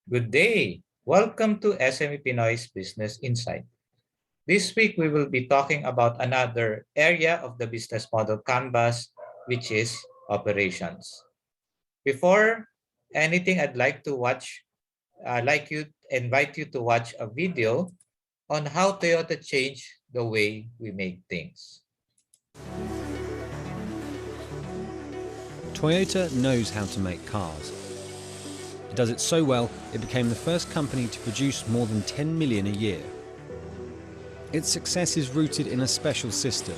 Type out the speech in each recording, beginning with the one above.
Good day. Welcome to SME Pinoy's Business Insight. This week we will be talking about another area of the business model canvas, which is operations. Before anything, I'd like you invite you to watch a video on how Toyota changed the way we make things. Toyota knows how to make cars. It does it so well, it became the first company to produce more than 10 million a year. Its success is rooted in a special system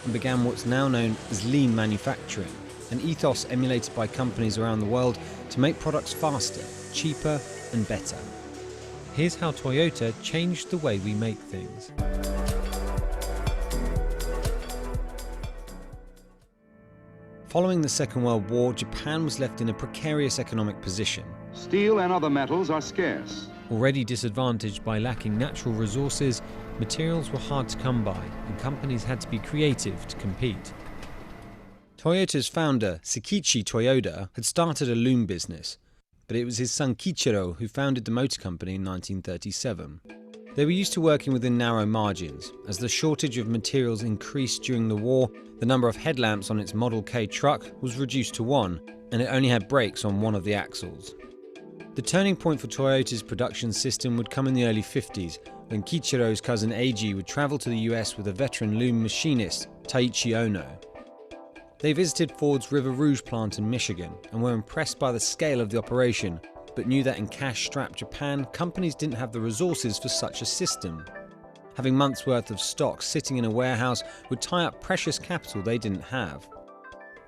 and began what's now known as lean manufacturing, an ethos emulated by companies around the world to make products faster, cheaper and better. Here's how Toyota changed the way we make things. Following the Second World War, Japan was left in a precarious economic position. Steel and other metals are scarce. Already disadvantaged by lacking natural resources, materials were hard to come by, and companies had to be creative to compete. Toyota's founder, Seikichi Toyoda, had started a loom business, but it was his son Kiichiro who founded the motor company in 1937. They were used to working within narrow margins. As the shortage of materials increased during the war, the number of headlamps on its Model K truck was reduced to one, and it only had brakes on one of the axles. The turning point for Toyota's production system would come in the early 50s, when Kiichiro's cousin Eiji would travel to the US with a veteran loom machinist, Taiichi Ohno. They visited Ford's River Rouge plant in Michigan and were impressed by the scale of the operation, but knew that in cash-strapped Japan, companies didn't have the resources for such a system. Having months' worth of stock sitting in a warehouse would tie up precious capital they didn't have.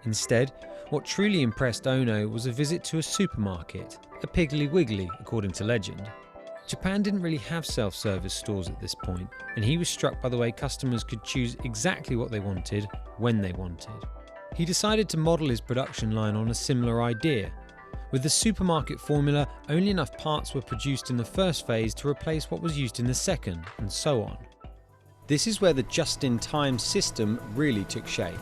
Instead, what truly impressed Ohno was a visit to a supermarket, a Piggly Wiggly according to legend. Japan didn't really have self-service stores at this point, and he was struck by the way customers could choose exactly what they wanted, when they wanted. He decided to model his production line on a similar idea. With the supermarket formula, only enough parts were produced in the first phase to replace what was used in the second, and so on. This is where the just-in-time system really took shape.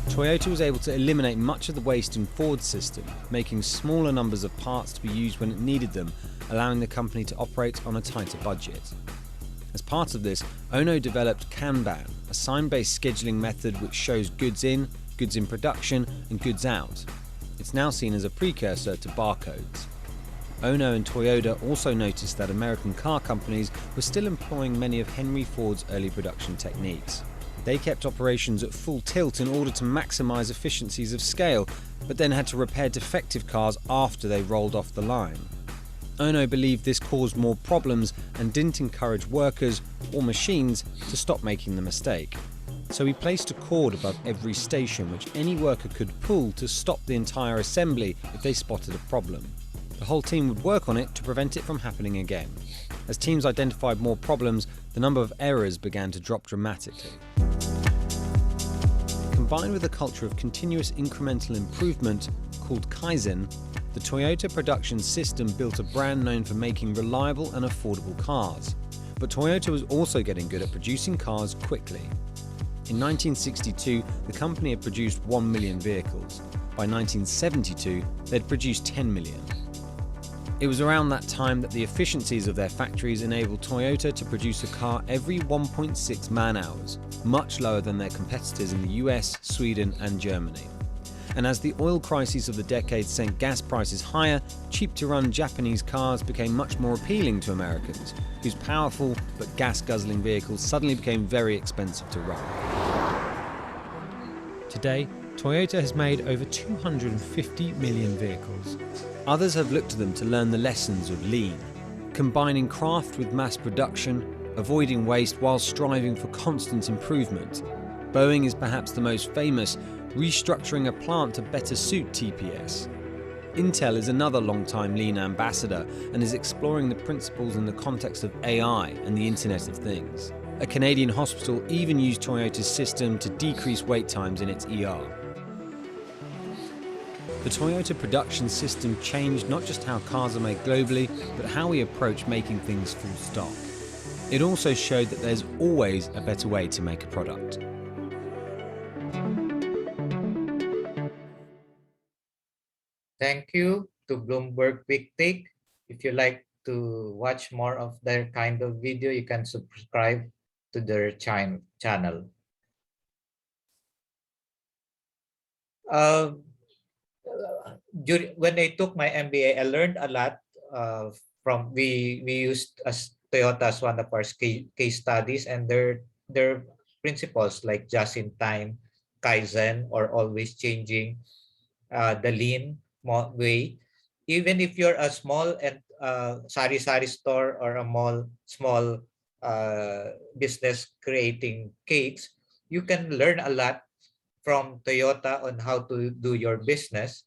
Toyota was able to eliminate much of the waste in Ford's system, making smaller numbers of parts to be used when it needed them, allowing the company to operate on a tighter budget. As part of this, Ohno developed Kanban, a sign-based scheduling method which shows goods in production and goods out. It's now seen as a precursor to barcodes. Ohno and Toyota also noticed that American car companies were still employing many of Henry Ford's early production techniques. They kept operations at full tilt in order to maximize efficiencies of scale, but then had to repair defective cars after they rolled off the line. Ohno believed this caused more problems and didn't encourage workers or machines to stop making the mistake. So he placed a cord above every station which any worker could pull to stop the entire assembly if they spotted a problem. The whole team would work on it to prevent it from happening again. As teams identified more problems, the number of errors began to drop dramatically. Combined with a culture of continuous incremental improvement called Kaizen, the Toyota production system built a brand known for making reliable and affordable cars. But Toyota was also getting good at producing cars quickly. In 1962, the company had produced 1 million vehicles. By 1972, they'd produced 10 million. It was around that time that the efficiencies of their factories enabled Toyota to produce a car every 1.6 man-hours, much lower than their competitors in the US, Sweden and Germany. And as the oil crises of the decade sent gas prices higher, cheap-to-run Japanese cars became much more appealing to Americans, whose powerful but gas-guzzling vehicles suddenly became very expensive to run. Today, Toyota has made over 250 million vehicles. Others have looked to them to learn the lessons of lean, combining craft with mass production, avoiding waste while striving for constant improvement. Boeing is perhaps the most famous, restructuring a plant to better suit TPS. Intel is another long-time lean ambassador and is exploring the principles in the context of AI and the Internet of Things. A Canadian hospital even used Toyota's system to decrease wait times in its ER. The Toyota production system changed not just how cars are made globally, but how we approach making things full stop. It also showed that there's always a better way to make a product. Thank you to Bloomberg Quick Take. If you like to watch more of their kind of video, you can subscribe to their channel. Uh, when I took my MBA, I learned a lot from we used as Toyota as one of our case studies, and their principles like just in time, Kaizen, or always changing, the lean way. Even if you're a small and sari-sari store or a small business creating cakes, you can learn a lot from Toyota on how to do your business,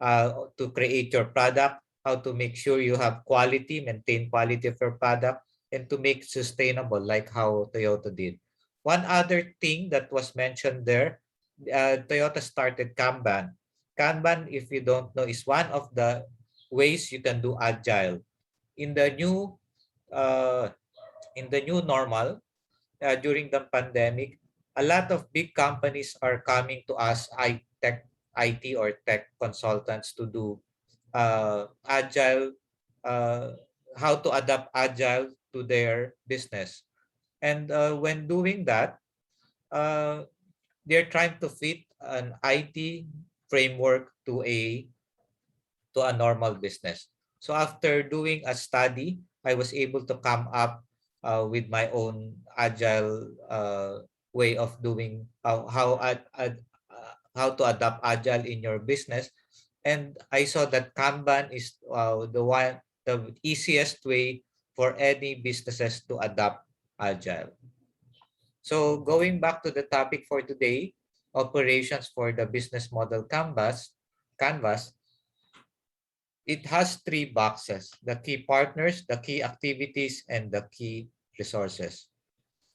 to create your product, how to make sure you have quality, maintain quality of your product, and to make sustainable like how Toyota did. One other thing that was mentioned there, Toyota started Kanban. Kanban, if you don't know, is one of the ways you can do agile. In the new uh, normal, during the pandemic, a lot of big companies are coming to us, IT or tech consultants, to do agile, uh, how to adapt agile to their business. And when doing that, uh, they're trying to fit an IT framework to a normal business. So after doing a study, I was able to come up with my own agile way of doing how to adapt agile in your business. And I saw that Kanban is the easiest way for any businesses to adapt agile. So going back to the topic for today, operations for the business model Canvas, it has three boxes: the key partners, the key activities, and the key resources.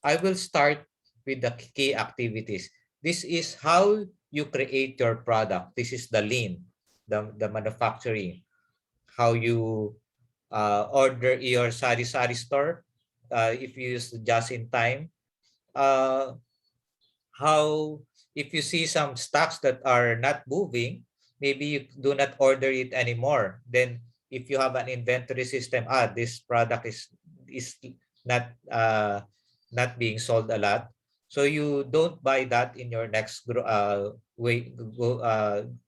I will start with the key activities. This is how you create your product. This is the lean, the manufacturing, how you order your sari-sari store, if you use just in time, uh, how if you see some stocks that are not moving, maybe you do not order it anymore. Then if you have an inventory system, this product is not being sold a lot, so you don't buy that in your next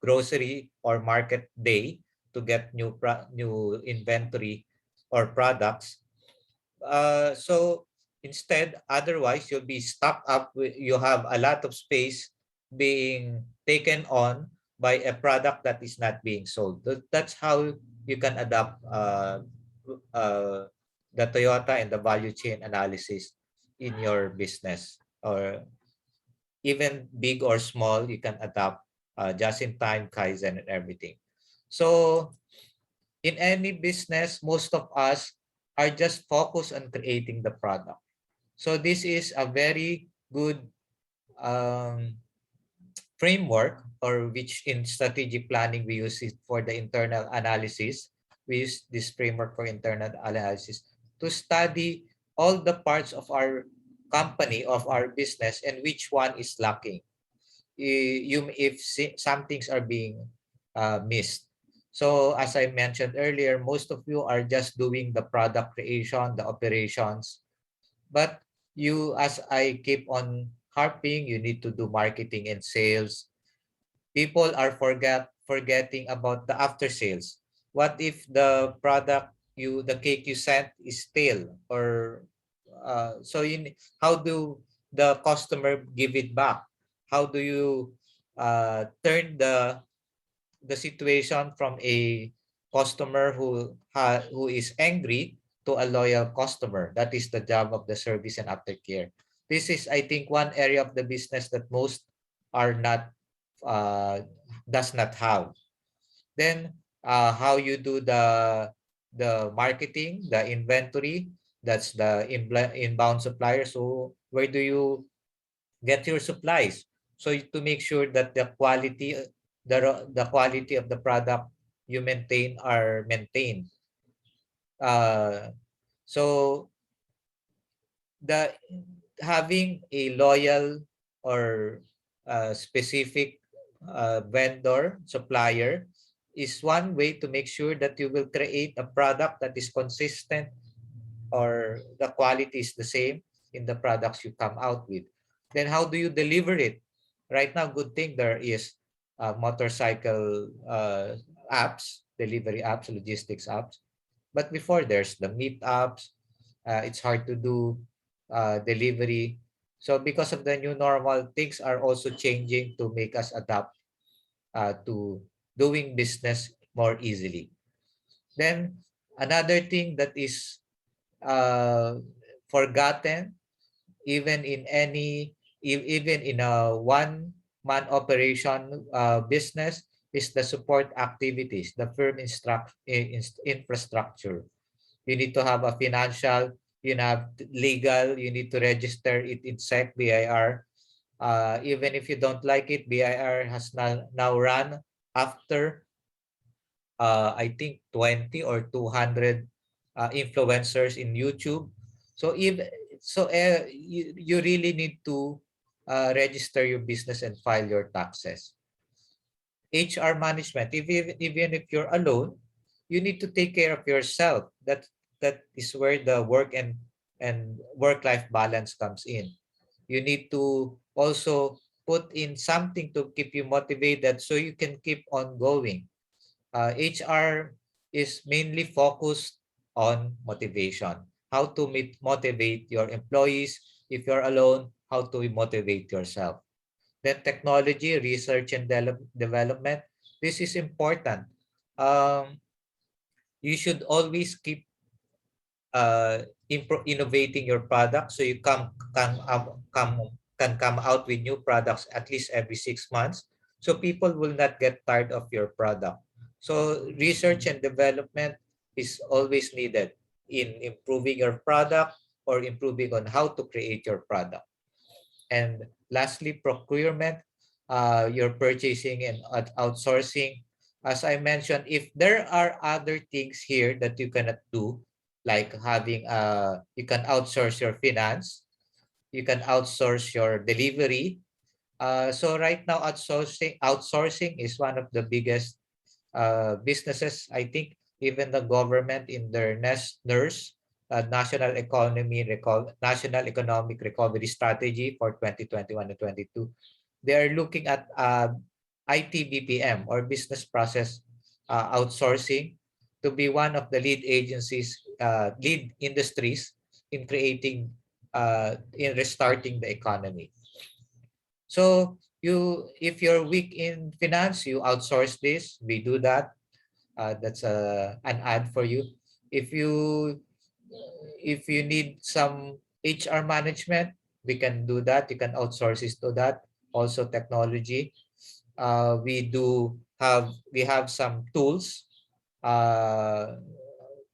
grocery or market day to get new inventory or products. So instead, otherwise, you'll be stuck up with, you have a lot of space being taken on by a product that is not being sold. That's how you can adapt uh, the Toyota and the value chain analysis in your business, or even big or small, you can adapt just in time, Kaizen, and everything. So in any business, most of us are just focused on creating the product. So this is a very good um, framework, or which in strategic planning we use it for the internal analysis. We use this framework for internal analysis to study all the parts of our company, of our business, and which one is lacking. If some things are being missed. So as I mentioned earlier, most of you are just doing the product creation, the operations, but you, as I keep on harping, you need to do marketing and sales. People are forgetting about the after sales. What if the product, the cake you sent is stale, or how do the customer give it back? How do you turn the situation from a customer who is angry to a loyal customer? That is the job of the service and aftercare. This is, I think, one area of the business that most are not uh, does not have. Then how you do the marketing, the inventory, that's the inbound supplier. So where do you get your supplies? So to make sure that the quality of the product you maintain are maintained. Uh, so the having a loyal or specific vendor supplier is one way to make sure that you will create a product that is consistent or the quality is the same in the products you come out with. Then how do you deliver it? Right now, good thing there is motorcycle apps, delivery apps, logistics apps. But before there's the meet apps, it's hard to do delivery. So because of the new normal, things are also changing to make us adapt to doing business more easily. Then another thing that is uh, forgotten, even in even in a one man operation business, is the support activities, the firm infrastructure. You need to have a financial, you have legal, you need to register it in SEC, BIR. Even if you don't like it, BIR has now run after I think 20 or 200 influencers in YouTube. So if you really need to register your business and file your taxes. HR management, even if you're alone, you need to take care of yourself. That is where the work and work life balance comes in. You need to also put in something to keep you motivated so you can keep on going. HR is mainly focused on motivation. How to motivate your employees. If you're alone, how to motivate yourself. Then technology, research and development. This is important. Um, you should always keep innovating your product so you can come out with new products at least every 6 months, so people will not get tired of your product. So research and development is always needed in improving your product or improving on how to create your product. And lastly, procurement, your purchasing and outsourcing. As I mentioned, if there are other things here that you cannot do, like having you can outsource your finance, you can outsource your delivery. So right now, outsourcing is one of the biggest businesses. I think even the government in their NERS, National Economic Recovery Strategy for 2021 and 22, they are looking at IT BPM or business process outsourcing to be one of the lead agencies, lead industries in creating, in restarting the economy. So if you're weak in finance, you outsource this. We do that. That's an ad for you. If you if you need some HR management, we can do that. You can outsource this to that. Also technology. We have some tools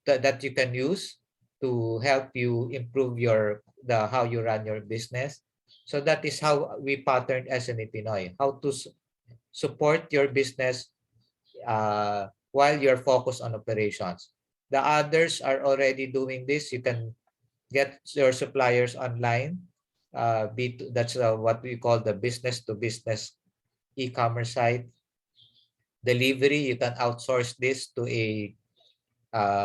that you can use to help you improve how you run your business. So that is how we patterned SME Pinoy. How to support your business while you're focused on operations. The others are already doing this. You can get your suppliers online. That's what we call the business to business e-commerce site. Delivery, you can outsource this to a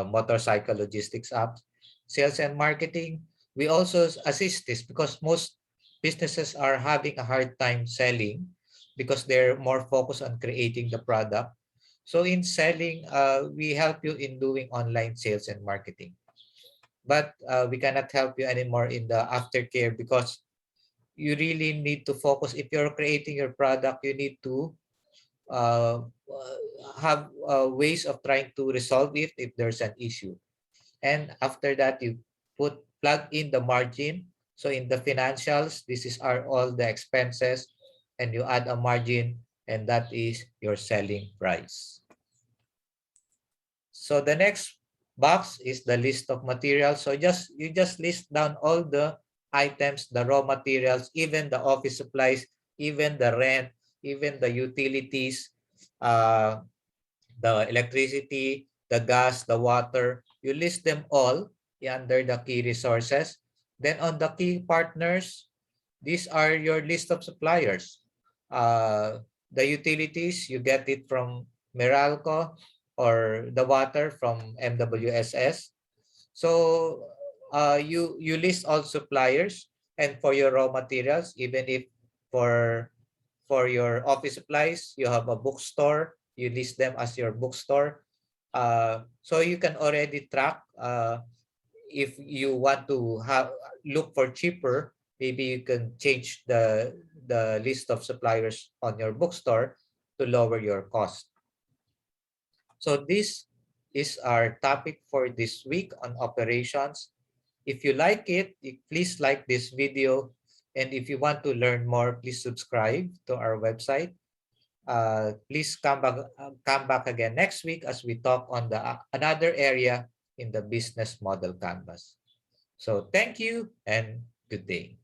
motorcycle logistics app. Sales and marketing, we also assist this because most businesses are having a hard time selling because they're more focused on creating the product. So in selling, we help you in doing online sales and marketing. But we cannot help you anymore in the aftercare because you really need to focus. If you're creating your product, you need to uh, have ways of trying to resolve it if there's an issue. And after that, you plug in the margin. So in the financials, this is all the expenses, and you add a margin, and that is your selling price. So the next box is the list of materials. So you just list down all the items, the raw materials, even the office supplies, even the rent, even the utilities, uh, the electricity, the gas, the water. You list them all under the key resources. Then on the key partners, these are your list of suppliers. The utilities, you get it from Meralco, or the water from MWSS. So you list all suppliers, and for your raw materials, even if for your office supplies you have a bookstore, you list them as your bookstore. So you can already track, if you want to have look for cheaper, maybe you can change the list of suppliers on your bookstore to lower your cost. So this is our topic for this week on operations. If you like it, please like this video. And if you want to learn more, please subscribe to our website. Please come back again next week as we talk on the another area in the business model canvas. So thank you and good day.